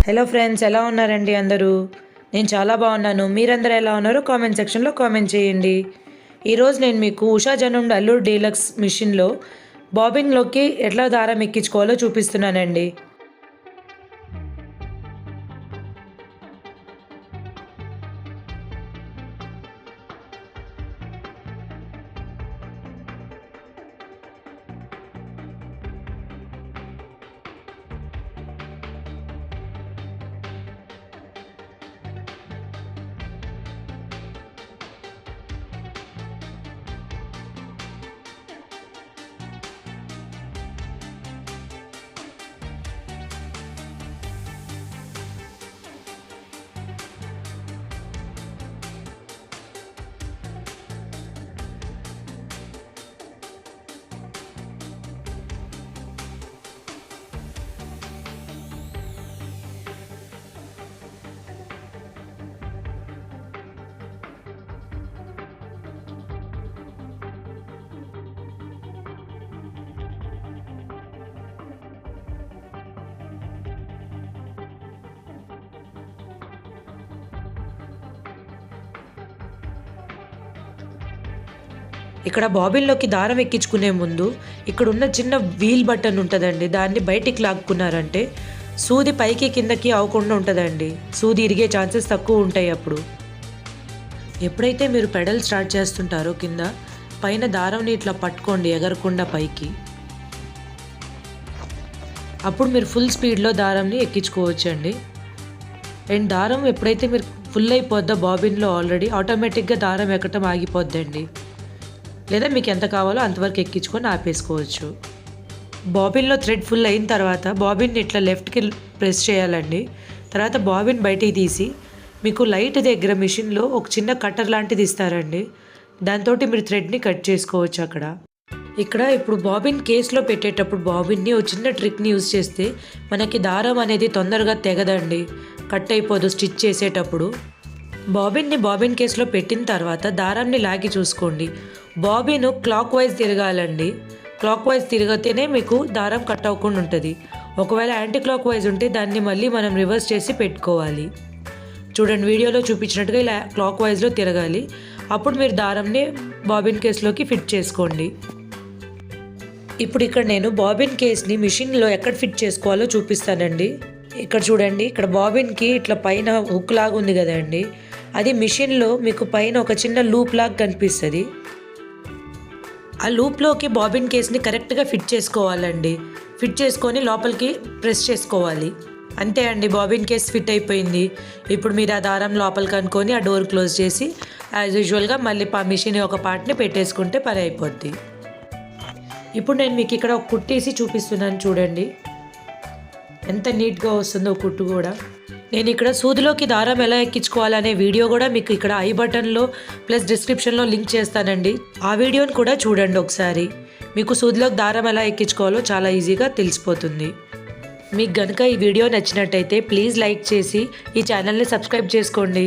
Hello friends, ఎలా ఉన్నారండి అందరూ? నేను చాలా బాగున్నాను. మీరందరూ ఎలా ఉన్నారో కామెంట్ సెక్షన్లో కామెంట్ చేయండి. ఈరోజు నేను మీకు ఉషా జనుండ్ అల్లూర్ డీలక్స్ మిషన్లో బాబిన్లోకి ఎట్లా దారం ఎక్కించుకోవాలో చూపిస్తున్నానండి. ఇక్కడ బాబిన్లోకి దారం ఎక్కించుకునే ముందు ఇక్కడ ఉన్న చిన్న వీల్ బటన్ ఉంటుందండి, దాన్ని బయటికి లాక్కున్నారంటే సూది పైకి కిందకి అవ్వకుండా ఉంటుందండి. సూది ఇరిగే ఛాన్సెస్ తక్కువ ఉంటాయి. అప్పుడు ఎప్పుడైతే మీరు పెడల్ స్టార్ట్ చేస్తుంటారో కింద పైన దారంని ఇట్లా పట్టుకోండి ఎగరకుండా పైకి. అప్పుడు మీరు ఫుల్ స్పీడ్లో దారంని ఎక్కించుకోవచ్చండి. అండ్ దారం ఎప్పుడైతే మీరు ఫుల్ అయిపోద్దో బాబిన్లో ఆల్రెడీ ఆటోమేటిక్గా దారం ఎక్కటం ఆగిపోద్దండి. లేదా మీకు ఎంత కావాలో అంతవరకు ఎక్కించుకొని ఆపేసుకోవచ్చు. బాబిన్లో థ్రెడ్ ఫుల్ అయిన తర్వాత బాబిన్ని ఇట్లా లెఫ్ట్కి ప్రెస్ చేయాలండి. తర్వాత బాబిన్ బయటికి తీసి మీకు లైట్ దగ్గర మిషన్లో ఒక చిన్న కట్టర్ లాంటిది ఇస్తారండి. దాంతో మీరు థ్రెడ్ని కట్ చేసుకోవచ్చు. ఇక్కడ ఇప్పుడు బాబిన్ కేస్లో పెట్టేటప్పుడు బాబిన్ని ఒక చిన్న ట్రిక్ని యూజ్ చేస్తే మనకి దారం అనేది తొందరగా తెగదండి, కట్ అయిపోదు. స్టిచ్ చేసేటప్పుడు బాబిన్ కేస్లో పెట్టిన తర్వాత దారాన్ని లాగి చూసుకోండి. బాబిన్ క్లాక్ వైజ్ తిరగాలండి. క్లాక్ వైజ్ తిరిగితేనే మీకు దారం కట్ అవ్వకుండా ఉంటుంది. ఒకవేళ యాంటీ క్లాక్ వైజ్ ఉంటే దాన్ని మళ్ళీ మనం రివర్స్ చేసి పెట్టుకోవాలి. చూడండి, వీడియోలో చూపించినట్టుగా ఇలా క్లాక్ వైజ్లో తిరగాలి. అప్పుడు మీరు దారంని బాబిన్ కేస్లోకి ఫిట్ చేసుకోండి. ఇప్పుడు ఇక్కడ నేను బాబిన్ కేస్ని మిషన్లో ఎక్కడ ఫిట్ చేసుకోవాలో చూపిస్తానండి. ఇక్కడ చూడండి, ఇక్కడ బాబిన్కి ఇట్లా పైన హుక్ లాగా ఉంది కదండి, అది మిషన్లో మీకు పైన ఒక చిన్న లూప్ లాగా కనిపిస్తుంది. ఆ లూప్లోకి బాబిన్ కేస్ని కరెక్ట్గా ఫిట్ చేసుకోవాలండి. ఫిట్ చేసుకొని లోపలికి ప్రెస్ చేసుకోవాలి. అంతే అండి, బాబిన్ కేస్ ఫిట్ అయిపోయింది. ఇప్పుడు మీరు ఆ దారం లోపలికి అనుకొని ఆ డోర్ క్లోజ్ చేసి యాజ్ యూజువల్గా మళ్ళీ మిషన్ ఒక పార్ట్ని పెట్టేసుకుంటే పని అయిపోద్ది. ఇప్పుడు నేను మీకు ఇక్కడ ఒక కుట్టేసి చూపిస్తున్నాను. చూడండి ఎంత నీట్గా వస్తుందో కుట్టు కూడా. నేను ఇక్కడ సూదిలోకి దారం ఎలా ఎక్కించుకోవాలనే వీడియో కూడా మీకు ఇక్కడ ఐ బటన్లో ప్లస్ డిస్క్రిప్షన్లో లింక్ చేస్తానండి. ఆ వీడియోని కూడా చూడండి ఒకసారి. మీకు సూదిలోకి దారం ఎలా ఎక్కించుకోవాలో చాలా ఈజీగా తెలిసిపోతుంది. మీకు కనుక ఈ వీడియో నచ్చినట్టయితే ప్లీజ్ లైక్ చేసి ఈ ఛానల్ని సబ్స్క్రైబ్ చేసుకోండి.